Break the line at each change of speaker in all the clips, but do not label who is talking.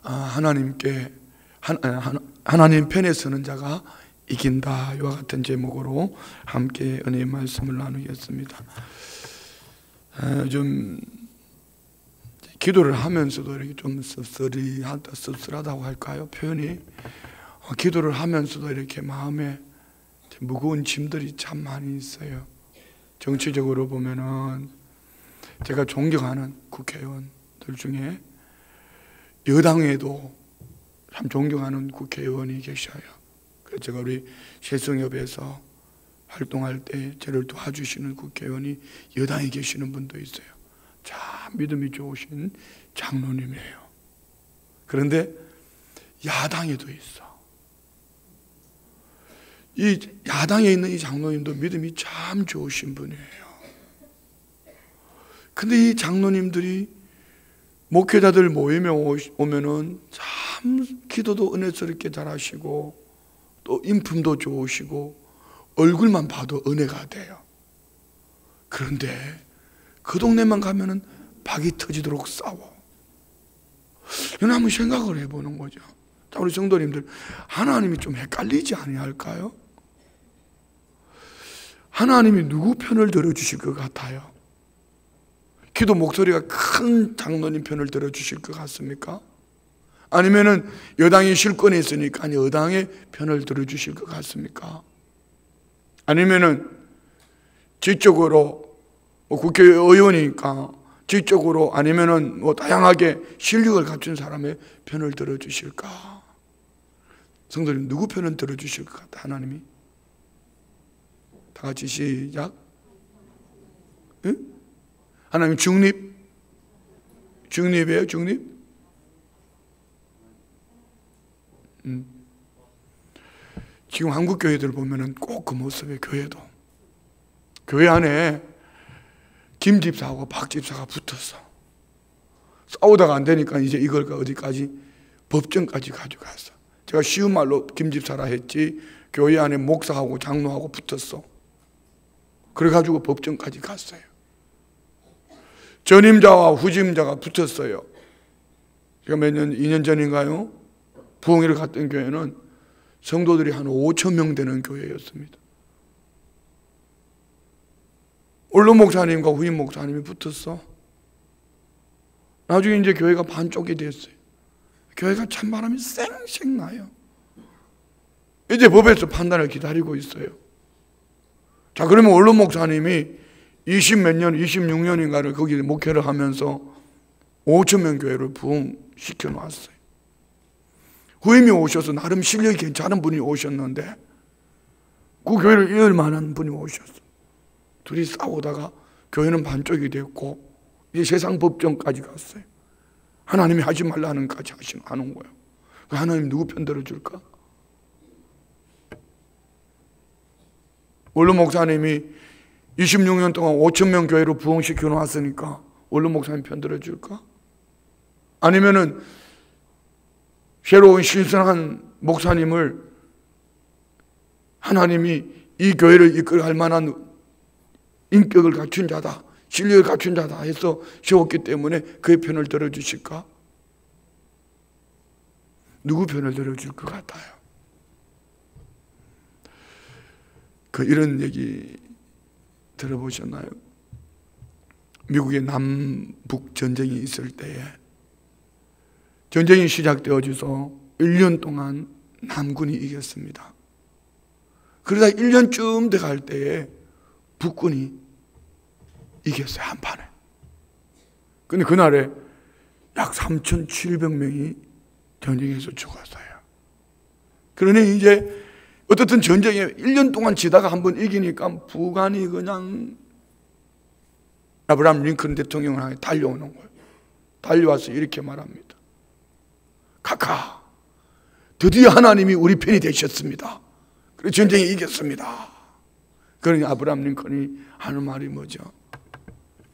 하나님께 하나님 편에 서는 자가 이긴다. 이와 같은 제목으로 함께 은혜의 말씀을 나누겠습니다. 좀 기도를 하면서도 이렇게 좀 씁쓸하다고 할까요? 표현이 기도를 하면서도 이렇게 마음에 무거운 짐들이 참 많이 있어요. 정치적으로 보면은 제가 존경하는 국회의원들 중에 여당에도 참 존경하는 국회의원이 계셔요. 그래서 제가 우리 세성협에서 활동할 때 저를 도와주시는 국회의원이 여당에 계시는 분도 있어요. 참 믿음이 좋으신 장로님이에요. 그런데 야당에도 있어. 이 야당에 있는 이 장로님도 믿음이 참 좋으신 분이에요. 근데 이 장로님들이 목회자들 모임에 오면은 참 기도도 은혜스럽게 잘하시고 또 인품도 좋으시고 얼굴만 봐도 은혜가 돼요. 그런데 그 동네만 가면은 박이 터지도록 싸워. 이건 한번 생각을 해보는 거죠. 자, 우리 성도님들, 하나님이 좀 헷갈리지 아니할까요? 하나님이 누구 편을 들어주실 것 같아요? 기도 목소리가 큰 장로님 편을 들어주실 것 같습니까? 아니면은 여당이 실권에 있으니까 여당의 편을 들어주실 것 같습니까? 아니면은 지적으로 국회의원이니까 지적으로 아니면은 다양하게 실력을 갖춘 사람의 편을 들어주실까? 성도님, 누구 편을 들어주실 것 같아? 하나님이? 다 같이 시작. 응? 하나님 중립? 중립이에요? 중립? 지금 한국 교회들 보면은 꼭 그 모습이에요. 교회도 교회 안에 김 집사하고 박 집사가 붙었어. 싸우다가 안 되니까 이제 이걸 어디까지 법정까지 가져갔어. 제가 쉬운 말로 김 집사라 했지 교회 안에 목사하고 장로하고 붙었어. 그래가지고 법정까지 갔어요. 전임자와 후임자가 붙었어요. 제가 2년 전인가요? 부흥회를 갔던 교회는 성도들이 한 5천 명 되는 교회였습니다. 원로 목사님과 후임 목사님이 붙었어. 나중에 이제 교회가 반쪽이 됐어요. 교회가 찬바람이 쌩쌩 나요. 이제 법에서 판단을 기다리고 있어요. 자, 그러면 원로 목사님이 20몇 년, 26년인가를 거기 목회를 하면서 5천 명 교회를 부흥시켜 놨어요. 후임이 오셔서 나름 실력이 괜찮은 분이 오셨는데 그 교회를 이을 만한 분이 오셨어요. 둘이 싸우다가 교회는 반쪽이 됐고 이제 세상 법정까지 갔어요. 하나님이 하지 말라는 까지 하는 거예요. 하나님 누구 편 들어줄까? 원로 목사님이 26년 동안 5천 명 교회로 부흥시켜 놨으니까 원로 목사님 편 들어줄까? 아니면은 새로운 신선한 목사님을 하나님이 이 교회를 이끌어갈 만한 인격을 갖춘 자다, 실력을 갖춘 자다 해서 세웠기 때문에 그의 편을 들어주실까? 누구 편을 들어줄 것 같아요? 이런 얘기 들어보셨나요? 미국의 남북 전쟁이 있을 때에 전쟁이 시작되어져서 1년 동안 남군이 이겼습니다. 그러다 1년쯤 돼갈 때에 북군이 이겼어요. 한판에. 근데 그날에 약 3,700명이 전쟁에서 죽었어요. 그러니 이제 어떻든 전쟁에 1년 동안 지다가 한번 이기니까 북한이 그냥 아브라함 링컨 대통령을 향해 달려오는 거예요. 달려와서 이렇게 말합니다. 카카, 드디어 하나님이 우리 편이 되셨습니다. 그래서 전쟁에 이겼습니다. 그러니 아브라함 링컨이 하는 말이 뭐죠?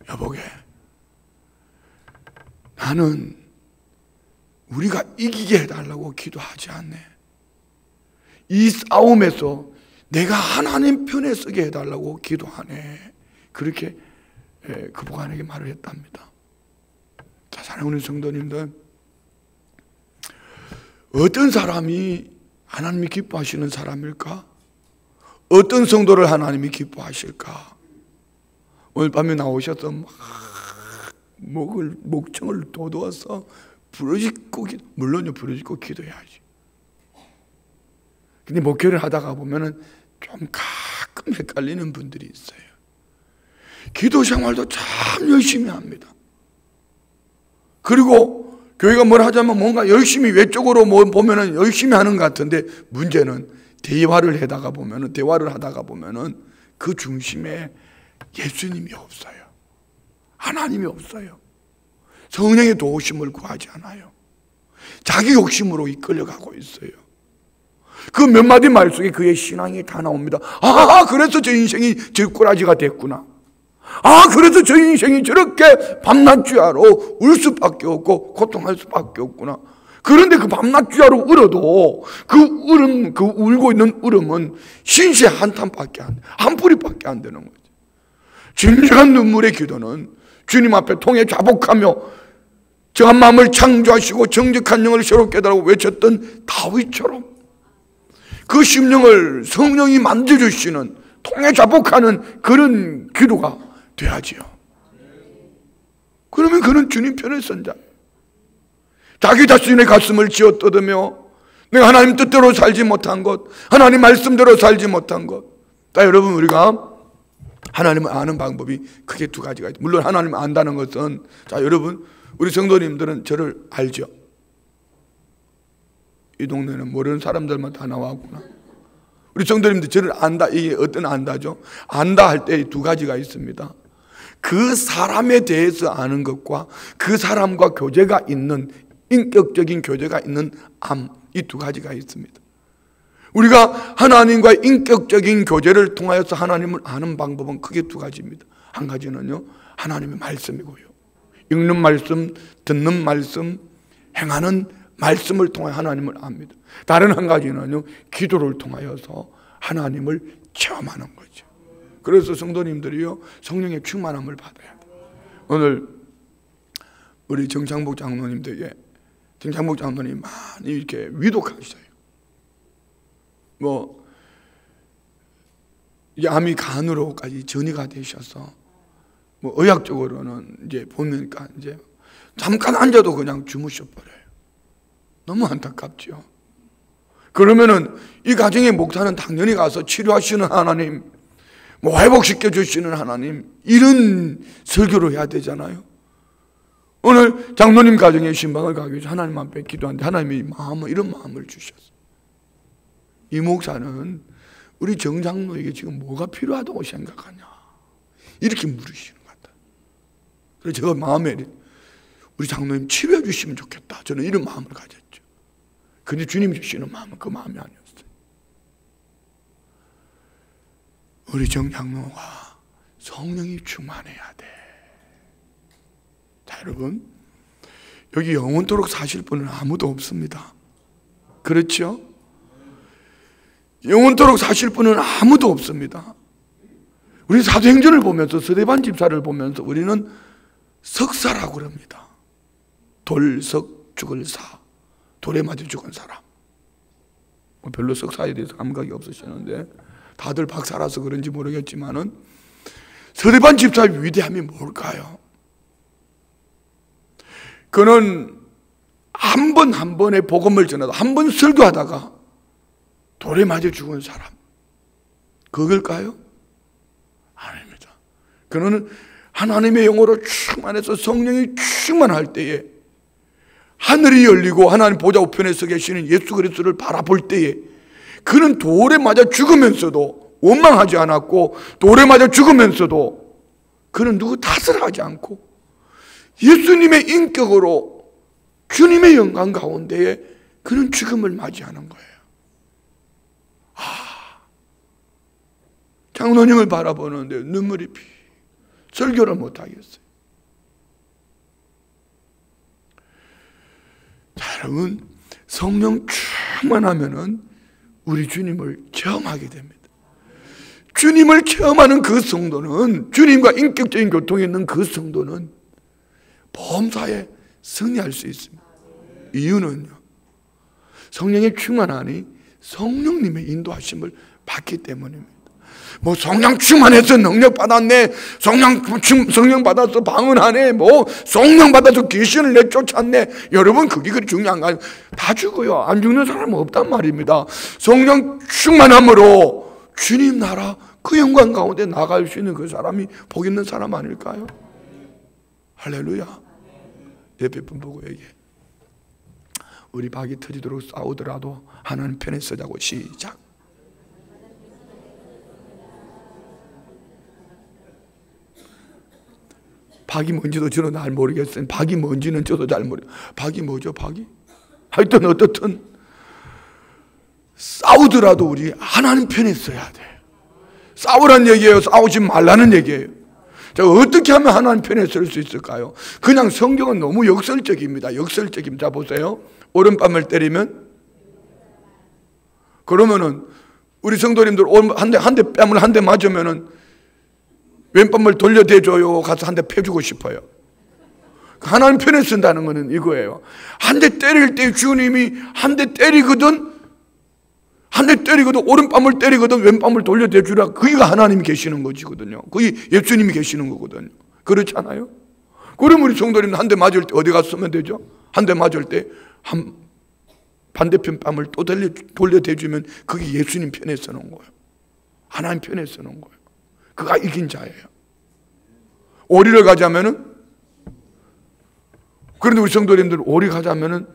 여보게, 나는 우리가 이기게 해달라고 기도하지 않네. 이 싸움에서 내가 하나님 편에 서게 해달라고 기도하네. 그렇게 그 북한에게 말을 했답니다. 자, 사랑하는 성도님들, 어떤 사람이 하나님이 기뻐하시는 사람일까? 어떤 성도를 하나님이 기뻐하실까? 오늘 밤에 나오셔서 막 목청을 돋워서 부르짖고 물론요, 부르짖고 기도해야지. 근데 목회를 하다가 보면은 좀 가끔 헷갈리는 분들이 있어요. 기도 생활도 참 열심히 합니다. 그리고 교회가 뭘 하자면 뭔가 열심히 외적으로 뭐 보면은 열심히 하는 것 같은데, 문제는 대화를 하다가 보면은 그 중심에 예수님이 없어요. 하나님이 없어요. 성령의 도우심을 구하지 않아요. 자기 욕심으로 이끌려가고 있어요. 그 몇 마디 말 속에 그의 신앙이 다 나옵니다. 아, 그래서 저 인생이 질꾸라지가 됐구나. 아, 그래서 저 인생이 저렇게 밤낮 주야로 울 수밖에 없고 고통할 수밖에 없구나. 그런데 그 밤낮 주야로 울어도 그 울고 있는 울음은 신세 한 뿌리밖에 안 되는 거죠. 진정한 눈물의 기도는 주님 앞에 통해 자복하며 정한 마음을 창조하시고 정직한 영을 새롭게 해달라고 외쳤던 다윗처럼 그 심령을 성령이 만져주시는 통해 자복하는 그런 기도가 돼야지요. 그러면 그는 주님 편에 선 자예요. 자기 자신의 가슴을 쥐어 뜯으며 내가 하나님 뜻대로 살지 못한 것, 하나님 말씀대로 살지 못한 것. 자, 여러분, 우리가 하나님을 아는 방법이 크게 두 가지가 있죠. 물론 하나님을 안다는 것은, 자, 여러분, 우리 성도님들은 저를 알죠? 이 동네는 모르는 사람들만 다 나와구나. 우리 성도님들 저를 안다. 이게 어떤 안다죠? 안다 할 때 두 가지가 있습니다. 그 사람에 대해서 아는 것과 그 사람과 교제가 있는, 인격적인 교제가 있는 암, 이 두 가지가 있습니다. 우리가 하나님과의 인격적인 교제를 통하여서 하나님을 아는 방법은 크게 두 가지입니다. 한 가지는요, 하나님의 말씀이고요. 읽는 말씀, 듣는 말씀, 행하는 말씀을 통해 하나님을 압니다. 다른 한 가지는요, 기도를 통하여서 하나님을 체험하는 거죠. 그래서 성도님들이요, 성령의 충만함을 받아야 돼요. 오늘 우리 정창복 장로님에게, 정창복 장로님 많이 이렇게 위독하셨어요. 이게 암이 간으로까지 전이가 되셔서, 의학적으로는 이제 보니까 이제 잠깐 앉아도 그냥 주무셔버려요. 너무 안타깝죠. 그러면은 이 가정의 목사는 당연히 가서 치료하시는 하나님, 회복시켜 주시는 하나님, 이런 설교를 해야 되잖아요. 오늘 장로님 가정에 신방을 가기 위해서 하나님 앞에 기도하는데 하나님이 이런 마음을 주셨어요. 이 목사는 우리 정장로에게 지금 뭐가 필요하다고 생각하냐, 이렇게 물으시는 것 같아요. 그래서 제가 마음에 우리 장로님 치료해 주시면 좋겠다, 저는 이런 마음을 가졌죠. 근데 주님이 주시는 마음은 그 마음이 아니었어요. 우리 정장로가 성령이 충만해야 돼. 자, 여러분, 여기 영원토록 사실 분은 아무도 없습니다. 그렇죠? 영원토록 사실 분은 아무도 없습니다. 우리 사도행전을 보면서, 스데반 집사를 보면서 우리는 석사라고 그럽니다. 돌석 죽을 사, 돌에 맞아 죽은 사람. 별로 석사에 대해서 감각이 없으시는데 다들 박사라서 그런지 모르겠지만은 스데반 집사의 위대함이 뭘까요? 그는 한 번의 복음을 전하다, 한 번 설교하다가 돌에 맞아 죽은 사람. 그걸까요? 아닙니다. 그는 하나님의 영으로 충만해서 성령이 충만할 때에 하늘이 열리고 하나님 보좌 우편에 서 계시는 예수 그리스도를 바라볼 때에 그는 돌에 맞아 죽으면서도 원망하지 않았고, 돌에 맞아 죽으면서도 그는 누구 탓을 하지 않고 예수님의 인격으로 주님의 영광 가운데에 그는 죽음을 맞이하는 거예요. 장로님을 바라보는데 눈물이 설교를 못하겠어요. 자, 여러분, 성령 충만하면은 우리 주님을 체험하게 됩니다. 주님을 체험하는 그 성도는, 주님과 인격적인 교통이 있는 그 성도는 보험사에 승리할 수 있습니다. 이유는요, 성령의 충만하니 성령님의 인도하심을 받기 때문입니다. 뭐 성령 충만해서 능력 받았네, 성령 받아서 방언하네, 뭐 성령 받아서 귀신을 내쫓았네. 여러분, 그게 그리 중요한 거 아니에요. 다 죽어요. 안 죽는 사람은 없단 말입니다. 성령 충만함으로 주님 나라 그 영광 가운데 나갈 수 있는 그 사람이 복 있는 사람 아닐까요? 할렐루야. 옆에 분 보고 얘기해. 우리 박이 터지도록 싸우더라도 하나님 편에 서자고. 시작. 박이 뭔지도 저는 잘 모르겠어요. 박이 뭔지는 저도 잘 모르겠어요. 박이 뭐죠, 박이? 하여튼 어떻든 싸우더라도 우리 하나님 편에 서야 돼요. 싸우라는 얘기예요? 싸우지 말라는 얘기예요? 자, 어떻게 하면 하나님 편에 설 수 있을까요? 그냥 성경은 너무 역설적입니다. 역설적입니다. 자, 보세요. 오른뺨을 때리면, 그러면은 우리 성도님들 한 대 뺨을 한 대 맞으면은 왼뺨을 돌려대줘요 가서 한 대 패주고 싶어요. 하나님 편에 쓴다는 것은 이거예요. 한 대 때릴 때 주님이 한 대 때리거든 오른뺨을 때리거든 왼뺨을 돌려대주라. 그게 하나님이 계시는 것이거든요. 그게 예수님이 계시는 거거든요. 그렇지 않아요? 그럼 우리 성도님은 한 대 맞을 때 어디 가서 쓰면 되죠? 한 대 맞을 때 반대편 뺨을 또 돌려대주면 그게 예수님 편에 서는 거예요. 하나님 편에 서는 거예요. 그가 이긴 자예요. 오리를 가자면은, 그런데 우리 성도님들 오리 가자면은,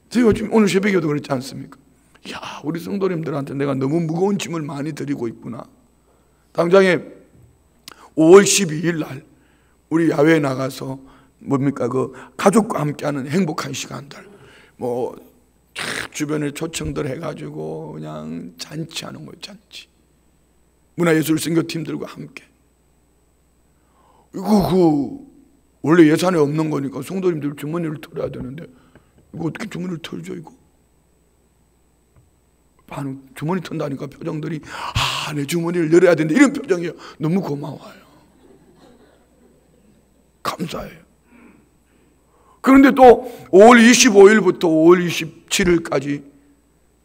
제가 요즘 오늘 새벽에도 그랬지 않습니까? 야, 우리 성도님들한테 내가 너무 무거운 짐을 많이 드리고 있구나. 당장에 5월 12일 날 우리 야외에 나가서 뭡니까, 그 가족과 함께하는 행복한 시간들, 뭐 주변에 초청들 해가지고 그냥 잔치하는 거예요. 잔치. 문화예술 선교팀들과 함께. 이거 원래 예산이 없는 거니까 성도님들 주머니를 털어야 되는데 이거 어떻게 주머니를 털죠? 이거 반응, 주머니 턴다니까 표정들이 내 주머니를 열어야 되는데 이런 표정이에요. 너무 고마워요. 감사해요. 그런데 또 5월 25일부터 5월 27일까지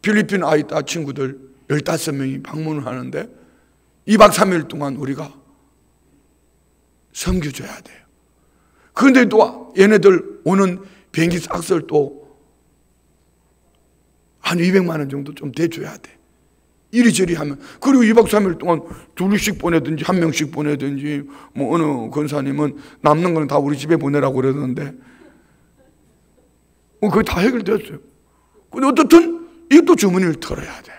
필리핀 아이따 친구들 15명이 방문을 하는데 2박 3일 동안 우리가 섬겨줘야 돼요. 그런데 또 얘네들 오는 비행기 싹쓸 또 한 200만 원 정도 좀 대줘야 돼. 이리저리 하면. 그리고 2박 3일 동안 둘씩 보내든지 한 명씩 보내든지, 뭐 어느 권사님은 남는 거는 다 우리 집에 보내라고 그러는데 그게 다 해결됐어요. 근데 어떻든 이것도 주머니를 털어야 돼.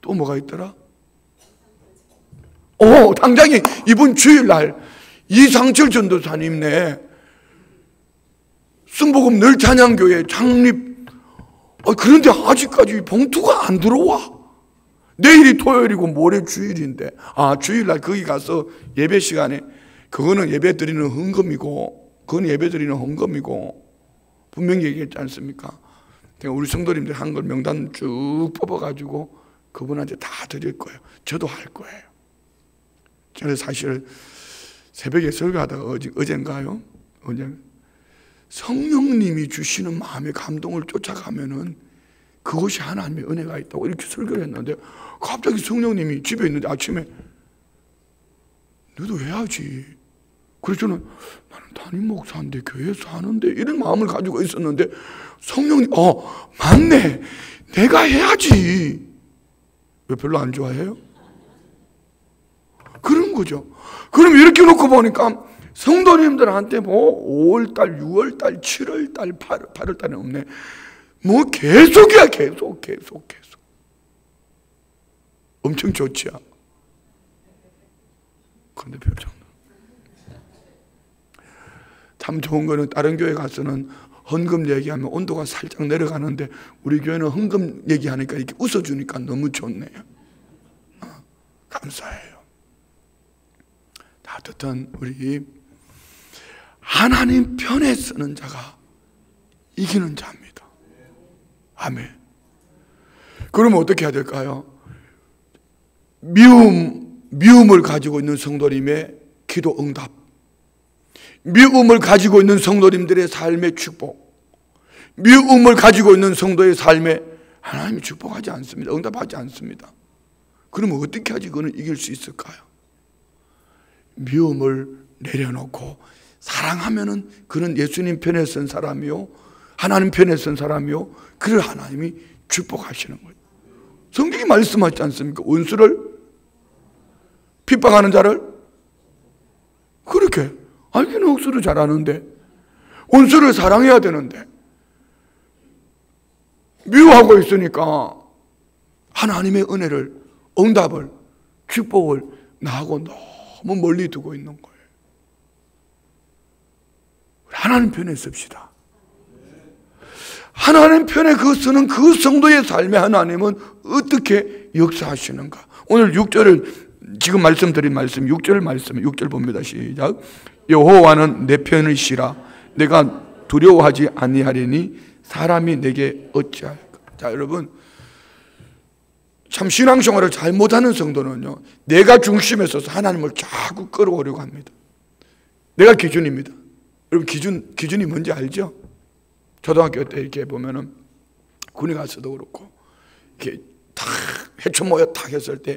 또 뭐가 있더라? 당장에 이번 주일날 이상철 전도사님네 순복음 늘 찬양교회 창립, 그런데 아직까지 봉투가 안 들어와. 내일이 토요일이고 모레 주일인데, 주일날 거기 가서 예배 시간에, 그거는 예배 드리는 헌금이고, 분명히 얘기했지 않습니까? 우리 성도님들 한 걸 명단 쭉 뽑아가지고 그분한테 다 드릴 거예요. 저도 할 거예요. 저는 사실 새벽에 설교하다가 어젠가요? 성령님이 주시는 마음의 감동을 쫓아가면은 그것이 하나님의 은혜가 있다고 이렇게 설교를 했는데, 갑자기 성령님이 집에 있는데 아침에 너도 해야지. 그래서 저는 나는 담임 목사인데 교회에서 하는데 이런 마음을 가지고 있었는데 성령님 맞네, 내가 해야지. 왜 별로 안 좋아해요? 그런 거죠. 그럼 이렇게 놓고 보니까 성도님들한테 뭐 5월달, 6월달, 7월달, 8월달에 없네. 뭐 계속이야. 계속. 엄청 좋지요. 그런데 표정. 참 좋은 거는 다른 교회 가서는 헌금 얘기하면 온도가 살짝 내려가는데 우리 교회는 헌금 얘기하니까 이렇게 웃어주니까 너무 좋네요. 감사해요. 어쨌든 우리 하나님 편에 서는 자가 이기는 자입니다. 아멘. 그러면 어떻게 해야 될까요? 미움을 가지고 있는 성도님의 기도 응답, 미움을 가지고 있는 성도님들의 삶의 축복, 미움을 가지고 있는 성도의 삶에 하나님이 축복하지 않습니다. 응답하지 않습니다. 그러면 어떻게 하지 그는 이길 수 있을까요? 미움을 내려놓고 사랑하면은 그는 예수님 편에 선 사람이요, 하나님 편에 선 사람이요, 그를 하나님이 축복하시는 거예요. 성경이 말씀하지 않습니까? 원수를 핍박하는 자를 그렇게 알기는 억수로 잘하는데 원수를 사랑해야 되는데 미워하고 있으니까 하나님의 은혜를, 응답을, 축복을 나하고 너무 멀리 두고 있는 거예요. 하나님 편에 섭시다. 하나님 편에 서는 그 성도의 삶에 하나님은 어떻게 역사하시는가? 오늘 6절을 지금 말씀드린 말씀 6절 말씀 6절 봅니다. 시작. 여호와는 내 편이시라 내가 두려워하지 아니하리니 사람이 내게 어찌할까? 자, 여러분, 참 신앙생활을 잘 못하는 성도는요, 내가 중심에 서서 하나님을 자꾸 끌어오려고 합니다. 내가 기준입니다. 여러분, 기준이 뭔지 알죠? 초등학교 때 이렇게 보면은 군에 가서도 그렇고 이렇게 탁 해초 모여 탁 했을 때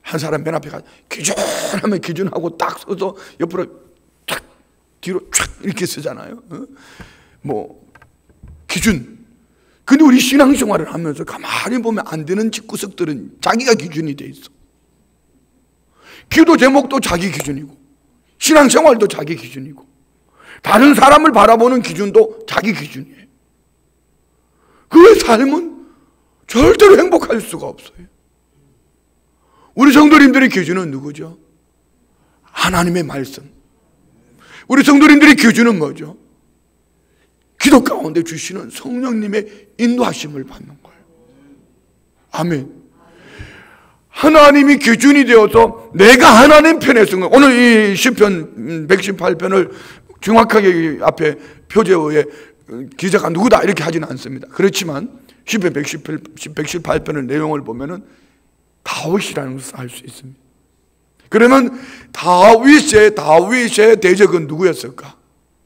한 사람 맨 앞에 가서 기준하면 기준하고 딱 서서 옆으로 탁 뒤로 촥 이렇게 쓰잖아요. 뭐 기준. 근데 우리 신앙생활을 하면서 가만히 보면 안 되는 집구석들은 자기가 기준이 돼 있어. 기도 제목도 자기 기준이고 신앙생활도 자기 기준이고 다른 사람을 바라보는 기준도 자기 기준이에요. 그의 삶은 절대로 행복할 수가 없어요. 우리 성도님들의 기준은 누구죠? 하나님의 말씀. 우리 성도님들의 기준은 뭐죠? 기도 가운데 주시는 성령님의 인도하심을 받는 거예요. 아멘. 하나님이 기준이 되어서 내가 하나님 편에 선 거예요. 오늘 이 시편 118편을 정확하게 앞에 표제어에 기자가 누구다 이렇게 하지는 않습니다. 그렇지만 시편 118편의 내용을 보면은 다윗이라는 것을 알 수 있습니다. 그러면 다윗의 대적은 누구였을까?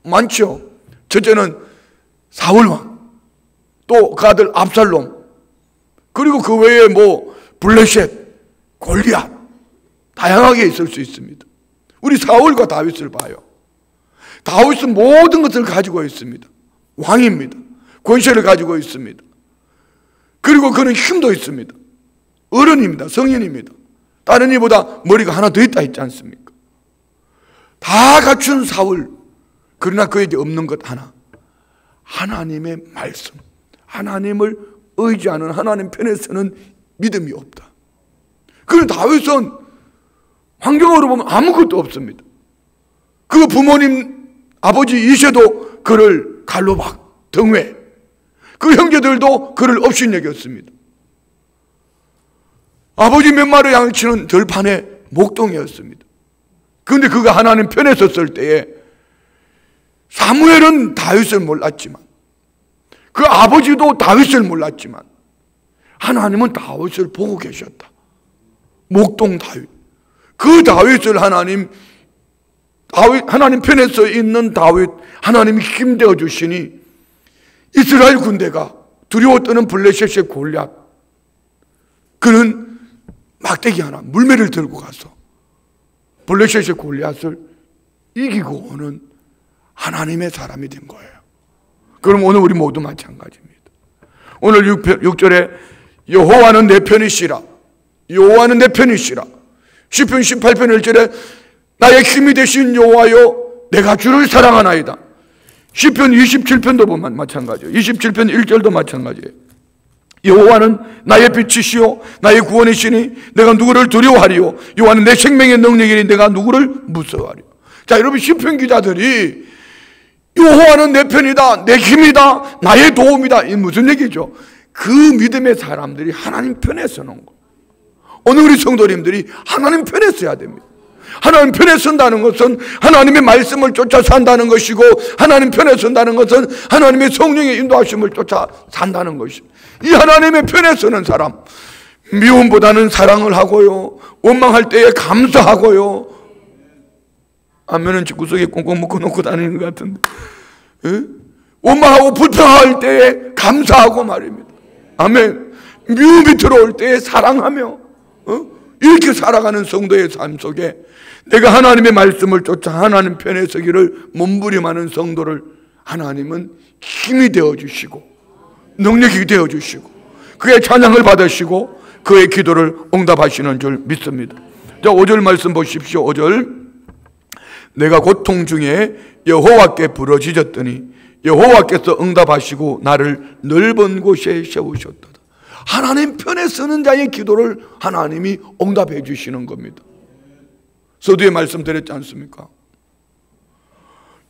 많죠. 첫째는 사울왕, 또 그 아들 압살롬, 그리고 그 외에 뭐 블레셋, 골리앗, 다양하게 있을 수 있습니다. 우리 사울과 다윗을 봐요. 다윗은 모든 것을 가지고 있습니다. 왕입니다. 권세를 가지고 있습니다. 그리고 그는 힘도 있습니다. 어른입니다. 성인입니다. 다른 이보다 머리가 하나 더 있다 했지 않습니까? 다 갖춘 사울. 그러나 그에게 없는 것 하나. 하나님의 말씀. 하나님을 의지하는 하나님 편에 서는 믿음이 없다. 그런 다윗은 환경으로 보면 아무것도 없습니다. 그 부모님 아버지 이새도 그를 갈로 등회. 그 형제들도 그를 업신여겼습니다. 아버지 몇 마리 양치는 들판의 목동이었습니다. 그런데 그가 하나님 편에 섰을 때에 사무엘은 다윗을 몰랐지만 그 아버지도 다윗을 몰랐지만 하나님은 다윗을 보고 계셨다. 목동 다윗. 그 다윗을 하나님 편에 서 있는 다윗 하나님이 힘되어 주시니 이스라엘 군대가 두려워 떠는 블레셋의 골리앗, 그는 막대기 하나 물매를 들고 가서 블레셋의 골리앗을 이기고 오는 하나님의 사람이 된 거예요. 그럼 오늘 우리 모두 마찬가지입니다. 오늘 6절에 여호와는 내 편이시라, 여호와는 내 편이시라. 시편 18편 1절에 나의 힘이 되신 여호와여 내가 주를 사랑하나이다. 시편 27편도 보면 마찬가지예요. 27편 1절도 마찬가지예요. 여호와는 나의 빛이시요 나의 구원이시니 내가 누구를 두려워하리요. 여호와는 내 생명의 능력이니 내가 누구를 무서워하리요. 자, 여러분, 시편 기자들이 여호와는 내 편이다, 내 힘이다, 나의 도움이다, 이 무슨 얘기죠? 그 믿음의 사람들이 하나님 편에 서는 거예요. 오늘 우리 성도님들이 하나님 편에 서야 됩니다. 하나님 편에 선다는 것은 하나님의 말씀을 쫓아 산다는 것이고, 하나님 편에 선다는 것은 하나님의 성령의 인도하심을 쫓아 산다는 것입니다. 이 하나님의 편에 서는 사람, 미움보다는 사랑을 하고요, 원망할 때에 감사하고요, 아멘은 집구석에 꽁꽁 묶어놓고 다니는 것 같은데, 예? 원망하고 불평할 때에 감사하고 말입니다. 아멘. 미움이 들어올 때에 사랑하며, 이렇게 살아가는 성도의 삶 속에 내가 하나님의 말씀을 쫓아 하나님 편에 서기를 몸부림하는 성도를 하나님은 힘이 되어주시고 능력이 되어주시고 그의 찬양을 받으시고 그의 기도를 응답하시는 줄 믿습니다. 자, 5절 말씀 보십시오. 5절. 내가 고통 중에 여호와께 부르짖었더니 여호와께서 응답하시고 나를 넓은 곳에 세우셨도다. 하나님 편에 서는 자의 기도를 하나님이 응답해 주시는 겁니다. 서두에 말씀드렸지 않습니까?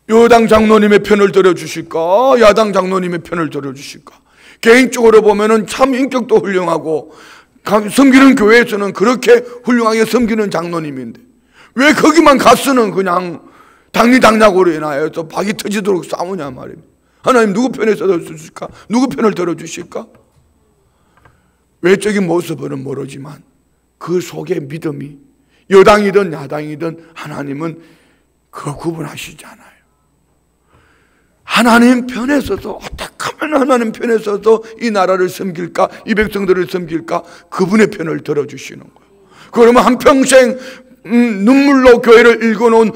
여당 장로님의 편을 들어주실까? 야당 장로님의 편을 들어주실까? 개인적으로 보면은 참 인격도 훌륭하고 섬기는 교회에서는 그렇게 훌륭하게 섬기는 장로님인데 왜 거기만 가서는 그냥 당리당략으로 인하여서 박이 터지도록 싸우냐 말입니다. 하나님 누구 편에 서주실까? 누구 편을 들어주실까? 외적인 모습은 모르지만 그 속에 믿음이 여당이든 야당이든 하나님은 그거 구분하시지 않아요. 하나님 편에 서서 어떻게 하면 하나님 편에 서서 이 나라를 섬길까? 이 백성들을 섬길까? 그분의 편을 들어주시는 거예요. 그러면 한평생 눈물로 교회를 읽어놓은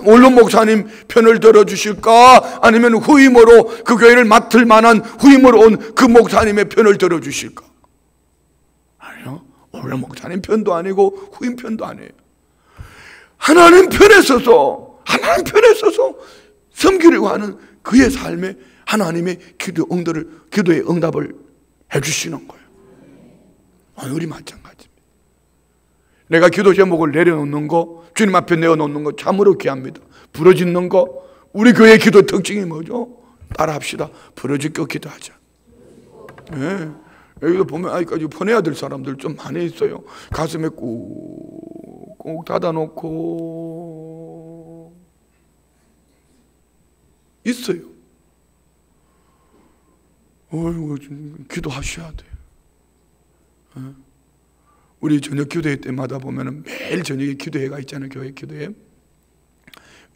원룸 목사님 편을 들어주실까? 아니면 후임으로 그 교회를 맡을 만한 후임으로 온 그 목사님의 편을 들어주실까? 아니요. 원룸 목사님 편도 아니고 후임 편도 아니에요. 하나님 편에 서서 섬기려고 하는 그의 삶에 하나님의 기도의 응답을 해주시는 거예요. 우리 마찬가지입니다. 내가 기도 제목을 내려놓는 거, 주님 앞에 내어놓는 거 참으로 귀합니다. 부르짖는 거, 우리 교회의 기도 특징이 뭐죠? 따라합시다. 부르짖고 기도하자. 네. 여기도 보면 아직까지 보내야 될 사람들 좀 많이 있어요. 가슴에 꾹 닫아놓고 있어요. 기도하셔야 돼요. 우리 저녁 기도회 때마다 보면 매일 저녁에 기도회가 있잖아요. 교회 기도회.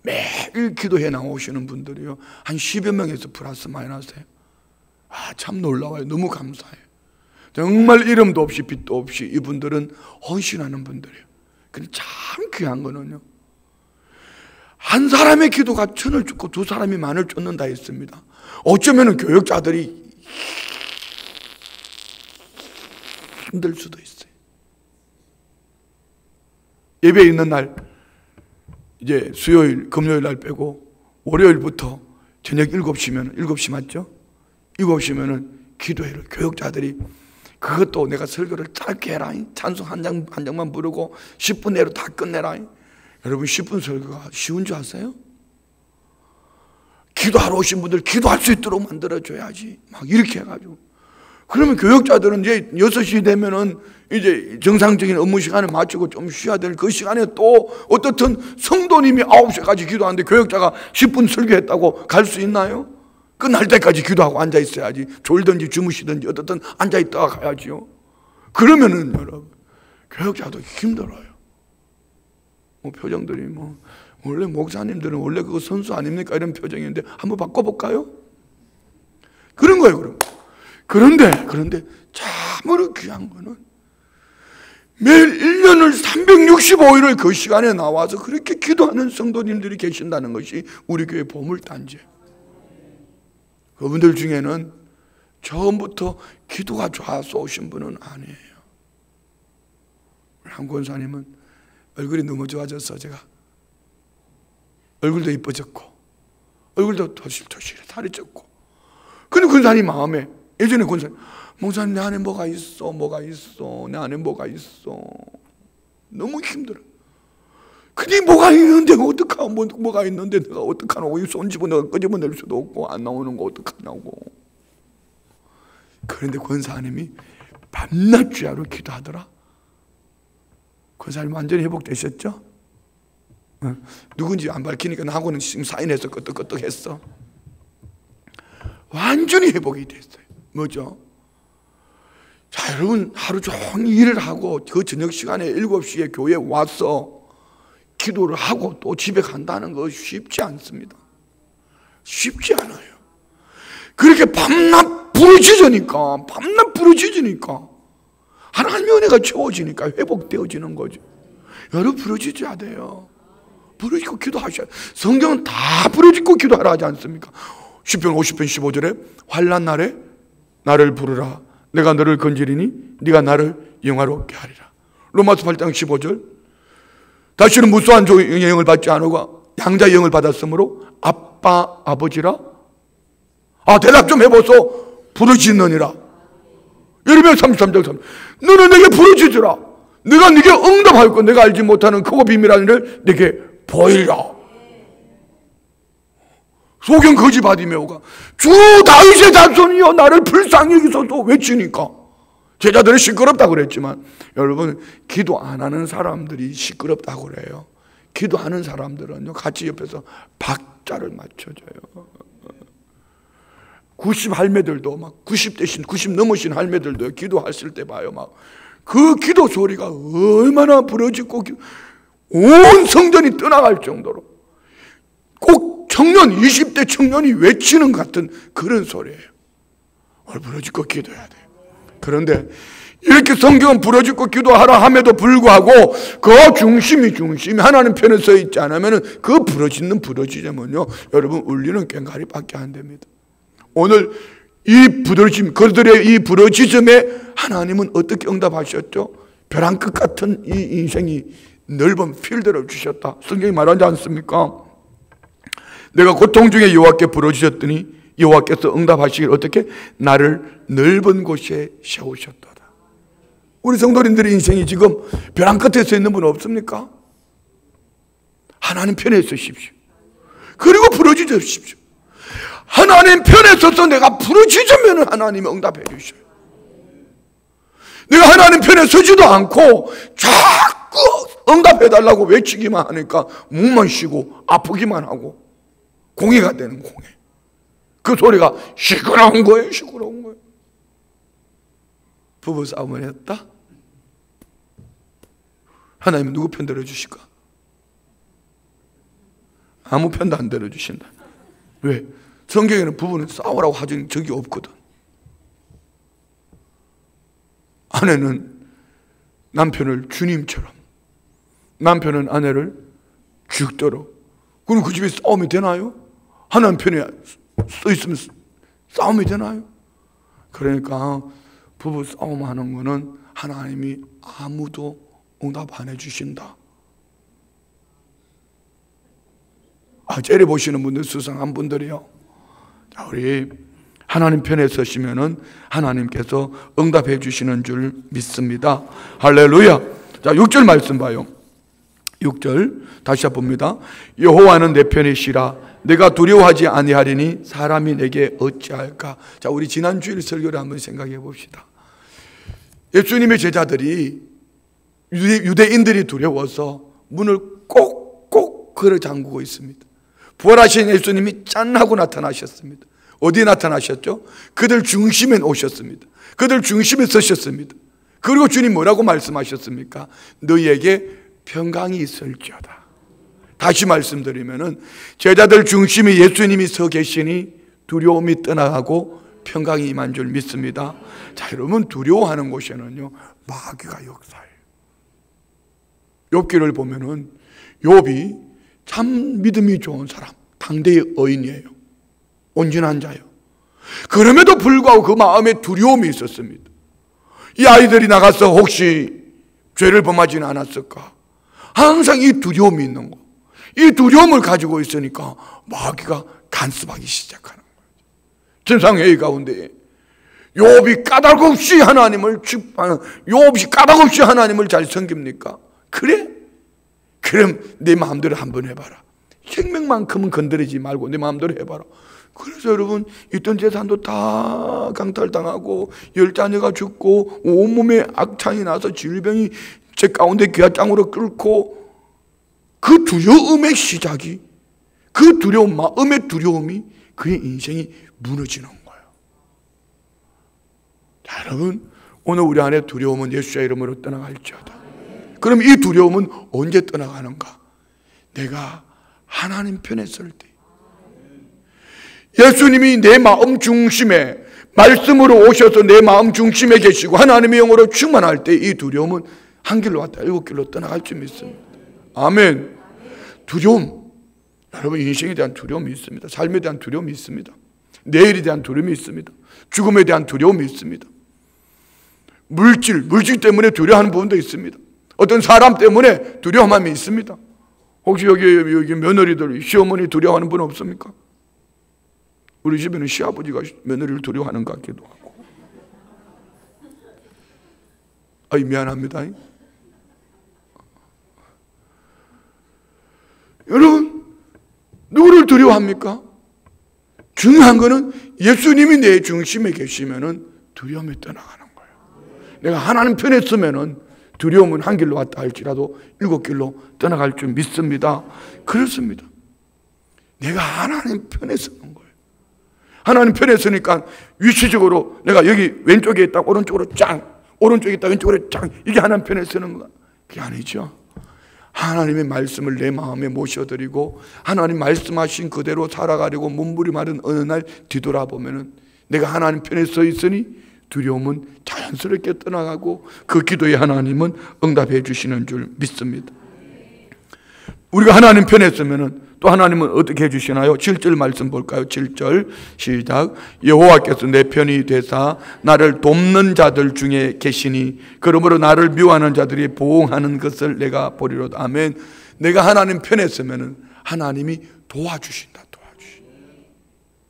매일 기도회 나오시는 분들이요. 한 10여 명에서 플러스 마이너스예요. 참 놀라워요. 너무 감사해요. 정말 이름도 없이 빛도 없이 이분들은 헌신하는 분들이에요. 근데 참 귀한 거는요. 한 사람의 기도가 천을 쫓고 두 사람이 만을 쫓는다 했습니다. 어쩌면 교역자들이 힘들 수도 있어요. 예배 있는 날 이제 수요일, 금요일 날 빼고 월요일부터 저녁 7시면 7시 맞죠? 7시면은 기도회를 교역자들이 그것도 내가 설교를 짧게 해라. 찬송 한 장만 부르고 10분 내로 다 끝내라. 여러분 10분 설교가 쉬운 줄 아세요? 기도하러 오신 분들 기도할 수 있도록 만들어줘야지. 막 이렇게 해가지고. 그러면 교역자들은 이제 6시 되면은 이제 정상적인 업무 시간에 맞추고 좀 쉬어야 될 그 시간에 또 어떻든 성도님이 9시까지 기도하는데 교역자가 10분 설교했다고 갈 수 있나요? 끝날 때까지 기도하고 앉아 있어야지. 졸든지 주무시든지 어떻든 앉아 있다가 가야지요. 그러면은 여러분 교역자도 힘들어요. 표정들이 원래 목사님들은 원래 그거 선수 아닙니까? 이런 표정인데 한번 바꿔볼까요? 그런 거예요. 그런데 참으로 귀한 거는 매일 1년을 365일을 그 시간에 나와서 그렇게 기도하는 성도님들이 계신다는 것이 우리 교회 보물단지예요. 그분들 중에는 처음부터 기도가 좋아서 오신 분은 아니에요. 한 권사님은 얼굴이 너무 좋아져서 제가 얼굴도 이뻐졌고 얼굴도 토실토실 살이 쪘고 근데 권사님 마음에 예전에 권사님 목사님 내 안에 뭐가 있어 내 안에 뭐가 있어 너무 힘들어. 근데 뭐가 있는데 어떡하고 뭐가 있는데 내가 어떡하냐고 손 집어 내가 끄집어낼 수도 없고 안 나오는 거 어떡하냐고. 그런데 권사님이 밤낮 주야로 기도하더라. 권사님 완전히 회복되셨죠? 누군지 안 밝히니까 나하고는 지금 사인해서 끄떡끄떡했어. 완전히 회복이 됐어요. 뭐죠? 자, 여러분 하루 종일 일을 하고 그 저녁 시간에 7시에 교회에 와서 기도를 하고 또 집에 간다는 거 쉽지 않습니다. 쉽지 않아요. 그렇게 밤낮 부르짖으니까 하나님의 은혜가 채워지니까 회복되어지는 거죠. 여러분 부르짖어야 돼요. 부르짖고 기도하셔야 돼요. 성경은 다 부르짖고 기도하라 하지 않습니까? 시편 50편 15절에 환난 날에 나를 부르라. 내가 너를 건지리니 네가 나를 영화롭게 하리라. 로마서 8장 15절 다시는 무수한 종의 영을 받지 않으고 양자의 영을 받았으므로 아빠 아버지라. 대답 좀 해보소. 부르짖느니라. 예레미야 33장 3 너는 내게 부르짖으라. 내가 네게 응답할 것 내가 알지 못하는 크고 비밀한 일을 네게 보이리라. 소경 거지 바디메오가 주 다윗의 자손이여 나를 불쌍히 여기소서 외치니까 제자들은 시끄럽다고 그랬지만 여러분 기도 안 하는 사람들이 시끄럽다고 그래요. 기도하는 사람들은요 같이 옆에서 박자를 맞춰줘요. 90 할매들도 막 90대신 90 넘으신 할매들도 기도하실 때 봐요. 막 그 기도 소리가 얼마나 부러지고 온 성전이 떠나갈 정도로 꼭 청년 20대 청년이 외치는 같은 그런 소리예요. 부러지고 기도해야 돼요. 그런데 이렇게 성경은 부러지고 기도하라 함에도 불구하고 그 중심이 하나님 편에 서 있지 않으면 그 부러지는 부러지자면요 여러분 울리는 꽹과리밖에 안 됩니다. 오늘 이 부러짐, 그들의 이 부러지즘에 하나님은 어떻게 응답하셨죠? 벼랑 끝 같은 이 인생이 넓은 필드를 주셨다. 성경이 말하지 않습니까? 내가 고통 중에 여호와께 부르짖었더니 여호와께서 응답하시길 어떻게? 나를 넓은 곳에 세우셨도다. 우리 성도님들의 인생이 지금 벼랑 끝에 서 있는 분 없습니까? 하나님 편에 서십시오. 그리고 부르짖으십시오. 하나님 편에 서서 내가 부르짖으면 하나님이 응답해 주셔요. 내가 하나님 편에 서지도 않고 자꾸 응답해달라고 외치기만 하니까 목만 쉬고 아프기만 하고 공해가 되는 공해. 그 소리가 시끄러운 거예요. 시끄러운 거예요. 부부싸움을 했다? 하나님은 누구 편 들어주실까? 아무 편도 안 들어주신다. 왜? 성경에는 부부는 싸우라고 하신 적이 없거든. 아내는 남편을 주님처럼, 남편은 아내를 죽도록. 그럼 그 집에 싸움이 되나요? 하나님 편에 서 있으면 싸움이 되나요? 그러니까 부부 싸움하는 거는 하나님이 아무도 응답 안 해주신다. 째려보시는 분들, 수상한 분들이요. 우리 하나님 편에 서시면은 하나님께서 응답해 주시는 줄 믿습니다. 할렐루야. 자, 6절 말씀 봐요. 6절 다시 봅니다. 여호와는 내 편이시라 내가 두려워하지 아니하리니 사람이 내게 어찌할까. 자, 우리 지난 주일 설교를 한번 생각해 봅시다. 예수님의 제자들이 유대인들이 두려워서 문을 꼭꼭 걸어 잠그고 있습니다. 부활하신 예수님이 짠 하고 나타나셨습니다. 어디에 나타나셨죠? 그들 중심에 오셨습니다. 그들 중심에 서셨습니다. 그리고 주님 뭐라고 말씀하셨습니까? 너희에게 평강이 있을지어다. 다시 말씀드리면은 제자들 중심에 예수님이 서 계시니 두려움이 떠나가고 평강이 임한 줄 믿습니다. 자, 여러분 두려워하는 곳에는요 마귀가 역사해요. 욥기를 보면은 욥이 참 믿음이 좋은 사람, 당대의 의인이에요. 온전한 자요. 그럼에도 불구하고 그 마음에 두려움이 있었습니다. 이 아이들이 나가서 혹시 죄를 범하지는 않았을까? 항상 이 두려움이 있는 거. 이 두려움을 가지고 있으니까 마귀가 간섭하기 시작하는 거예요. 천상회의 가운데 욥이 까닭없이 하나님을 욥이 까닭없이 하나님을 잘 섬깁니까? 그래? 그럼 내 마음대로 한번 해봐라. 생명만큼은 건드리지 말고 내 마음대로 해봐라. 그래서 여러분 있던 재산도 다 강탈당하고 10자녀가 죽고 온몸에 악창이 나서 질병이 제 가운데 귀화장으로 끓고 그 두려움의 시작이 그 두려움, 마음의 두려움이 그의 인생이 무너지는 거예요. 자, 여러분 오늘 우리 안에 두려움은 예수의 이름으로 떠나갈지어다. 그럼 이 두려움은 언제 떠나가는가? 내가 하나님 편에 설 때, 예수님이 내 마음 중심에 말씀으로 오셔서 내 마음 중심에 계시고 하나님의 영으로 충만할 때 이 두려움은 한 길로 왔다 7길로 떠나갈 줄 믿습니다. 아멘. 두려움, 여러분 인생에 대한 두려움이 있습니다. 삶에 대한 두려움이 있습니다. 내일에 대한 두려움이 있습니다. 죽음에 대한 두려움이 있습니다. 물질 때문에 두려워하는 부분도 있습니다. 어떤 사람 때문에 두려움함이 있습니다. 혹시 여기 며느리들, 시어머니 두려워하는 분 없습니까? 우리 집에는 시아버지가 며느리를 두려워하는 것 같기도 하고. 아이, 미안합니다. 여러분, 누구를 두려워합니까? 중요한 거는 예수님이 내 중심에 계시면은 두려움이 떠나가는 거예요. 내가 하나님 편에 서면은 두려움은 한 길로 왔다 할지라도 7길로 떠나갈 줄 믿습니다. 그렇습니다. 내가 하나님 편에 서는 거예요. 하나님 편에 서니까 위치적으로 내가 여기 왼쪽에 있다 오른쪽으로 짱, 오른쪽에 있다 왼쪽으로 짱, 이게 하나님 편에 서는 거 그게 아니죠. 하나님의 말씀을 내 마음에 모셔드리고 하나님 말씀하신 그대로 살아가려고 몸부림 하는 어느 날 뒤돌아보면은 내가 하나님 편에 서 있으니 두려움은 자연스럽게 떠나가고 그 기도에 하나님은 응답해 주시는 줄 믿습니다. 우리가 하나님 편에 서면은 또 하나님은 어떻게 해주시나요? 7절 말씀 볼까요? 7절 시작. 여호와께서 내 편이 되사 나를 돕는 자들 중에 계시니 그러므로 나를 미워하는 자들이 보응하는 것을 내가 보리로다. 아멘. 내가 하나님 편에 서면은 하나님이 도와주신다.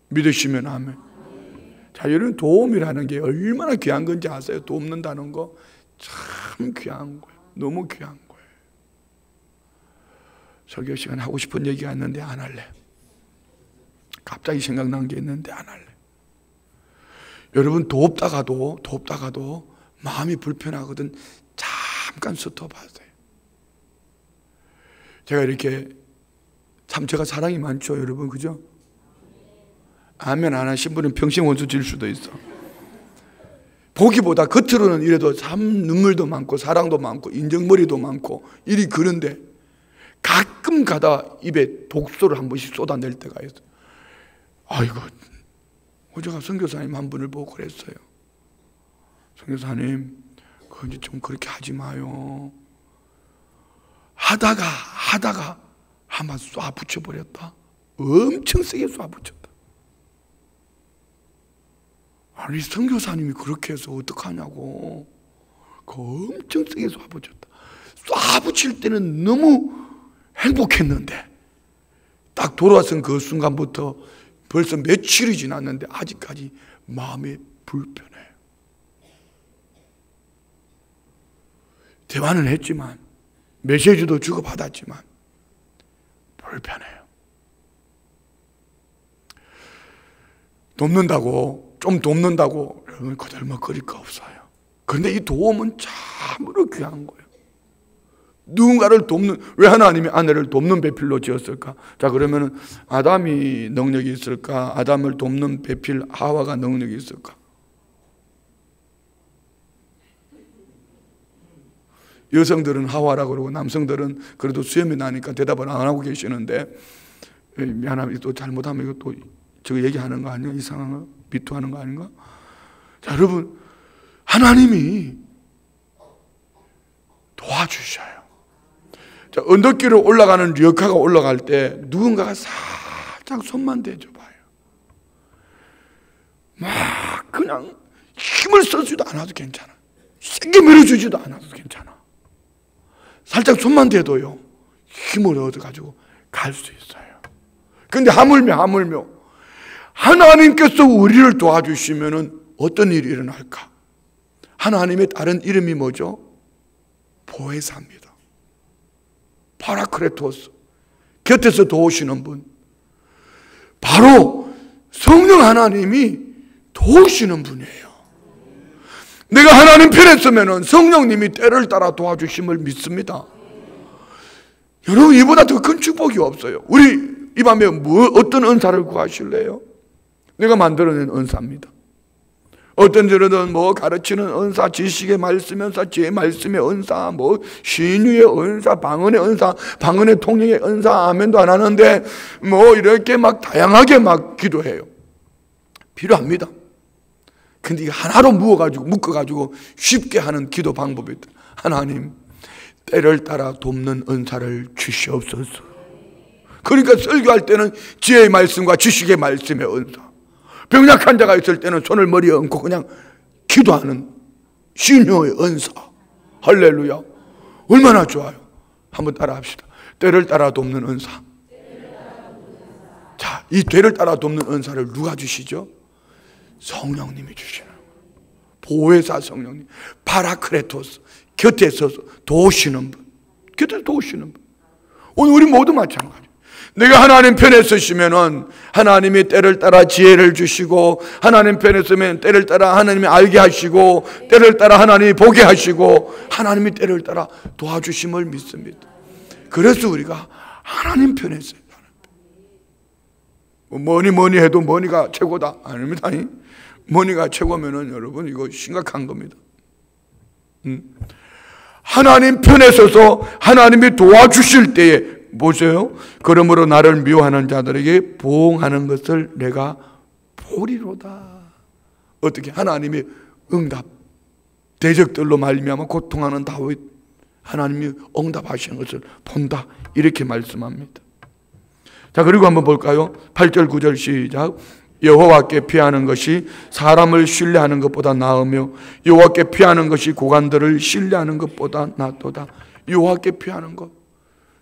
믿으시면 아멘. 자, 여러분 도움이라는 게 얼마나 귀한 건지 아세요? 돕는다는 거 참 귀한 거예요. 너무 귀한 거예요. 설교 시간 하고 싶은 얘기가 있는데 안 할래. 갑자기 생각난 게 있는데 안 할래. 여러분 돕다가도 마음이 불편하거든 잠깐 스톱하세요. 제가 이렇게 참 제가 사랑이 많죠, 여러분, 그죠? 아멘 안 하신 분은 평생 원수 질 수도 있어. 보기보다 겉으로는 이래도 참 눈물도 많고 사랑도 많고 인정머리도 많고 일이 그런데 가끔 가다 입에 독소를 한 번씩 쏟아낼 때가 있어요. 아이고, 어제가 선교사님 한 분을 보고 그랬어요. 선교사님, 그거 이제 좀 그렇게 하지 마요. 하다가 한번 쏴 붙여버렸다. 엄청 세게 쏴 붙였다. 아니, 선교사님이 그렇게 해서 어떡하냐고. 그거 엄청 세게 쏴 붙였다. 쏴 붙일 때는 너무 행복했는데 딱 돌아선 그 순간부터 벌써 며칠이 지났는데 아직까지 마음이 불편해요. 대화는 했지만 메시지도 주고받았지만 불편해요. 좀 돕는다고 거들먹거릴 거 없어요. 그런데 이 도움은 참으로 귀한 거예요. 누군가를 돕는, 왜 하나님이 아내를 돕는 배필로 지었을까? 자, 그러면은 아담이 능력이 있을까? 아담을 돕는 배필 하와가 능력이 있을까? 여성들은 하와라고 그러고 남성들은 그래도 수염이 나니까 대답을 안 하고 계시는데, 미안합니다. 또 잘못하면 이거 또 저거 얘기하는 거 아니야? 이상한 거? 비토하는 거 아닌가? 자, 여러분, 하나님이 도와주셔요. 자, 언덕길을 올라가는 르카가 올라갈 때 누군가가 살짝 손만 대줘봐요. 막 그냥 힘을 써주지도 않아도 괜찮아. 세게 밀어주지도 않아도 괜찮아. 살짝 손만 대도요 힘을 얻어가지고 갈 수 있어요. 그런데 하물며 하나님께서 우리를 도와주시면은 어떤 일이 일어날까? 하나님의 다른 이름이 뭐죠? 보혜사입니다. 파라크레토스, 곁에서 도우시는 분. 바로 성령 하나님이 도우시는 분이에요. 내가 하나님 편에 서면은 성령님이 때를 따라 도와주심을 믿습니다. 여러분, 이보다 더 큰 축복이 없어요. 우리 이 밤에 어떤 은사를 구하실래요? 내가 만들어낸 은사입니다. 어떤 데는 뭐 가르치는 은사, 지식의 말씀 은사, 지혜의 말씀의 은사, 뭐 신유의 은사, 방언의 은사, 방언의 통역의 은사, 아멘도 안 하는데 뭐 이렇게 막 다양하게 막 기도해요. 필요합니다. 근데 이게 하나로 묶어가지고 쉽게 하는 기도 방법이 있다. 하나님, 때를 따라 돕는 은사를 주시옵소서. 그러니까 설교할 때는 지혜의 말씀과 지식의 말씀의 은사, 병약 환자가 있을 때는 손을 머리에 얹고 그냥 기도하는 신유의 은사. 할렐루야. 얼마나 좋아요. 한번 따라 합시다. 때를 따라 돕는 은사. 자, 이 때를 따라 돕는 은사를 누가 주시죠? 성령님이 주시는 거예요. 보혜사 성령님, 파라크레토스, 곁에 서서 도우시는 분, 곁에 도우시는 분. 오늘 우리 모두 마찬가지. 내가 하나님 편에 서시면은 하나님이 때를 따라 지혜를 주시고, 하나님 편에 서면 때를 따라 하나님이 알게 하시고, 때를 따라 하나님이 보게 하시고, 하나님이 때를 따라 도와주심을 믿습니다. 그래서 우리가 하나님 편에 서요. 뭐니 해도 뭐니가 최고다 아닙니다. 뭐니가 최고면은 여러분 이거 심각한 겁니다. 하나님 편에 서서 하나님이 도와주실 때에 보세요. 그러므로 나를 미워하는 자들에게 보응하는 것을 내가 보리로다. 어떻게? 하나님이 응답, 대적들로 말미암아 고통하는 다윗, 하나님이 응답하시는 것을 본다. 이렇게 말씀합니다. 자, 그리고 한번 볼까요? 8절 9절 시작. 여호와께 피하는 것이 사람을 신뢰하는 것보다 나으며 여호와께 피하는 것이 고관들을 신뢰하는 것보다 낫도다. 여호와께 피하는 것.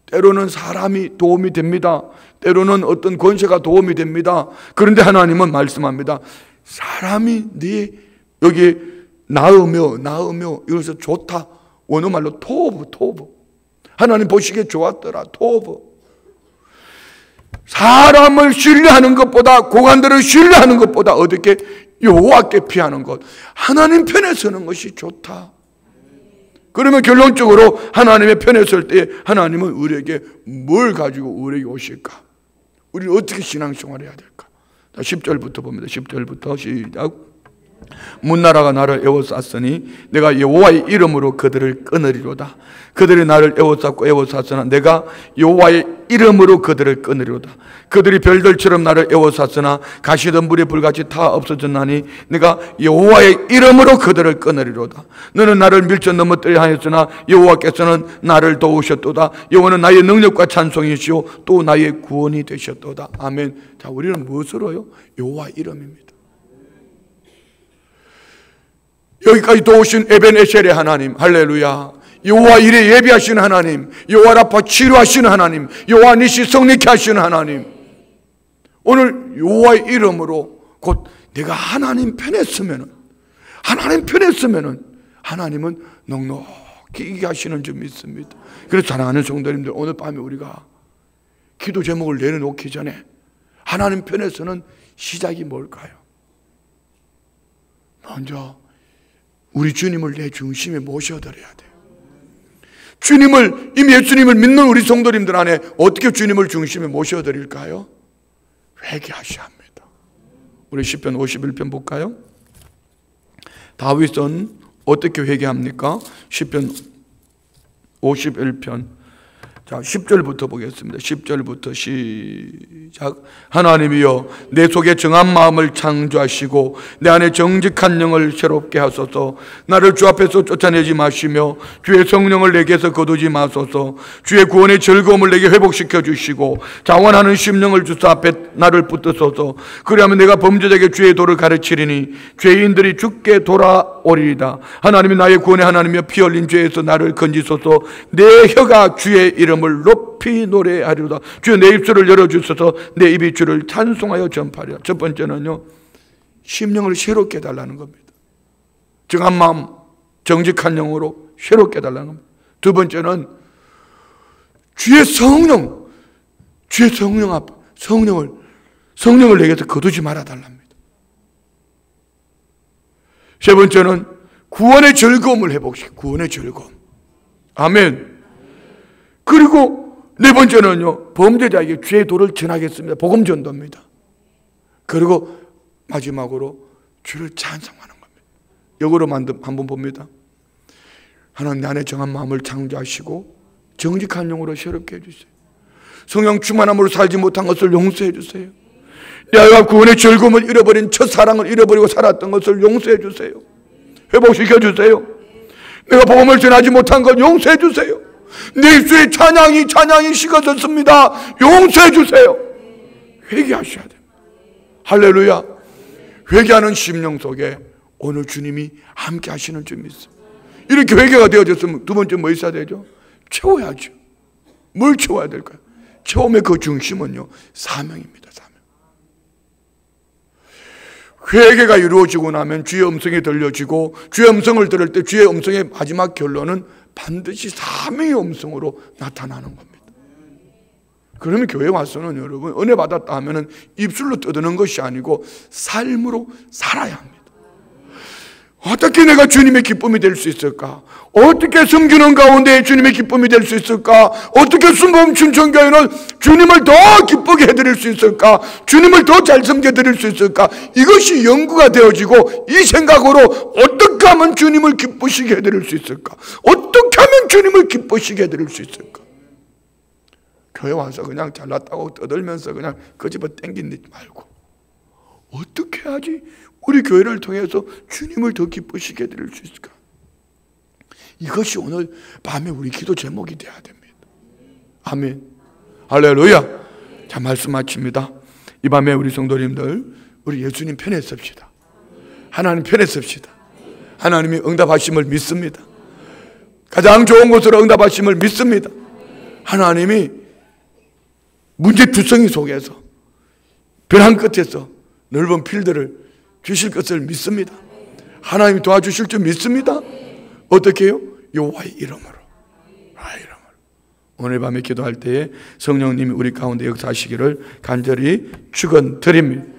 때로는 사람이 도움이 됩니다. 때로는 어떤 권세가 도움이 됩니다. 그런데 하나님은 말씀합니다. 사람이 네 여기 나으며 이것을 좋다. 원어말로 토브. 하나님 보시기에 좋았더라. 토브. 사람을 신뢰하는 것보다, 고관들을 신뢰하는 것보다 어떻게? 여호와께 피하는 것, 하나님 편에 서는 것이 좋다. 그러면 결론적으로 하나님의 편에 설 때 하나님은 우리에게 뭘 가지고 우리에게 오실까? 우리는 어떻게 신앙생활을 해야 될까? 10절부터 봅니다. 10절부터 시작. 문나라가 나를 에워쌌으니 내가 여호와의 이름으로 그들을 끊으리로다. 그들이 나를 에워쌌으나 내가 여호와의 이름으로 그들을 끊으리로다. 그들이 별들처럼 나를 에워쌌으나 가시덤불이 불같이 타 없어졌나니 내가 여호와의 이름으로 그들을 끊으리로다. 너는 나를 밀쳐 넘어뜨려 하였으나 여호와께서는 나를 도우셨도다. 여호와는 나의 능력과 찬송이시오 또 나의 구원이 되셨도다. 아멘. 자, 우리는 무엇으로요? 여호와 이름입니다. 여기까지 도우신 에벤에셀의 하나님, 할렐루야. 여호와 일에 예비하시는 하나님, 여호와 라파 치료하시는 하나님, 여호와 니시 성리케 하시는 하나님. 오늘 여호와의 이름으로 곧 내가 하나님 편에 서면은, 하나님은 넉넉히 이기게 하시는 줄 믿습니다. 그래서 사랑하는 성도님들, 오늘 밤에 우리가 기도 제목을 내려놓기 전에 하나님 편에서는 시작이 뭘까요? 먼저 우리 주님을 내 중심에 모셔드려야 돼요. 이미 예수님을 믿는 우리 성도님들 안에 어떻게 주님을 중심에 모셔드릴까요? 회개하셔야 합니다. 우리 시편 51편 볼까요? 다윗은 어떻게 회개합니까? 시편 51편. 자, 10절부터 보겠습니다. 10절부터 시작. 하나님이여, 내 속에 정한 마음을 창조하시고 내 안에 정직한 영을 새롭게 하소서. 나를 주 앞에서 쫓아내지 마시며 주의 성령을 내게서 거두지 마소서. 주의 구원의 즐거움을 내게 회복시켜 주시고 자원하는 심령을 주사 앞에 나를 붙드소서. 그리하면 내가 범죄자에게 주의 도를 가르치리니 죄인들이 주께 돌아오리이다. 하나님이 나의 구원의 하나님이여, 피 흘린 죄에서 나를 건지소서. 내 혀가 주의 이름을 높이 노래하리로다. 주여, 내 입술을 열어주소서. 내 입이 주를 찬송하여 전파하리라. 첫 번째는요, 심령을 새롭게 해달라는 겁니다. 정한 마음, 정직한 영으로 새롭게 해달라는 겁니다. 두 번째는 주의 성령 앞, 성령을 내게서 거두지 말아달랍니다. 세 번째는 구원의 즐거움을 회복시키고, 구원의 즐거움. 아멘. 그리고 네 번째는요, 범죄자에게 죄의 도를 전하겠습니다. 복음 전도입니다. 그리고 마지막으로 주를 찬송하는 겁니다. 역으로 한번 봅니다. 하나님 내 안에 정한 마음을 창조하시고 정직한 영으로 새롭게 해주세요. 성령 충만함으로 살지 못한 것을 용서해 주세요. 내가 구원의 즐거움을 잃어버린 첫사랑을 잃어버리고 살았던 것을 용서해 주세요. 회복시켜 주세요. 내가 복음을 전하지 못한 것 용서해 주세요. 내 입술에 찬양이 식어졌습니다. 용서해 주세요. 회개하셔야 됩니다. 할렐루야. 회개하는 심령 속에 오늘 주님이 함께 하시는 줄 믿습니다. 이렇게 회개가 되어졌으면 두 번째 뭐 있어야 되죠? 채워야죠. 뭘 채워야 될까요? 처음에 그 중심은요, 사명입니다. 사명. 회개가 이루어지고 나면 주의 음성이 들려지고, 주의 음성을 들을 때 주의 음성의 마지막 결론은 반드시 사명의 음성으로 나타나는 겁니다. 그러면 교회 와서는 여러분, 은혜 받았다 하면은 입술로 떠드는 것이 아니고 삶으로 살아야 합니다. 어떻게 내가 주님의 기쁨이 될 수 있을까? 어떻게 섬기는 가운데 주님의 기쁨이 될 수 있을까? 어떻게 순복음 춘천교회는 주님을 더 기쁘게 해드릴 수 있을까? 주님을 더 잘 섬겨드릴 수 있을까? 이것이 연구가 되어지고, 이 생각으로 어떻게 하면 주님을 기쁘시게 해드릴 수 있을까? 어떻게 하면 주님을 기쁘시게 해드릴 수 있을까? 교회 와서 그냥 잘났다고 떠들면서 그냥 거짓말 땡기지 말고, 어떻게 해야지 우리 교회를 통해서 주님을 더 기쁘시게 해드릴 수 있을까? 이것이 오늘 밤에 우리 기도 제목이 되어야 됩니다. 아멘. 할렐루야. 자, 말씀 마칩니다. 이 밤에 우리 성도님들, 우리 예수님 편에 섭시다. 하나님 편에 섭시다. 하나님이 응답하심을 믿습니다. 가장 좋은 곳으로 응답하심을 믿습니다. 하나님이 문제투성이 속에서 벼랑 끝에서 넓은 필드를 주실 것을 믿습니다. 하나님이 도와주실 줄 믿습니다. 어떻게 해요? 여호와의 이름으로. 오늘 밤에 기도할 때에 성령님이 우리 가운데 역사하시기를 간절히 축원드립니다.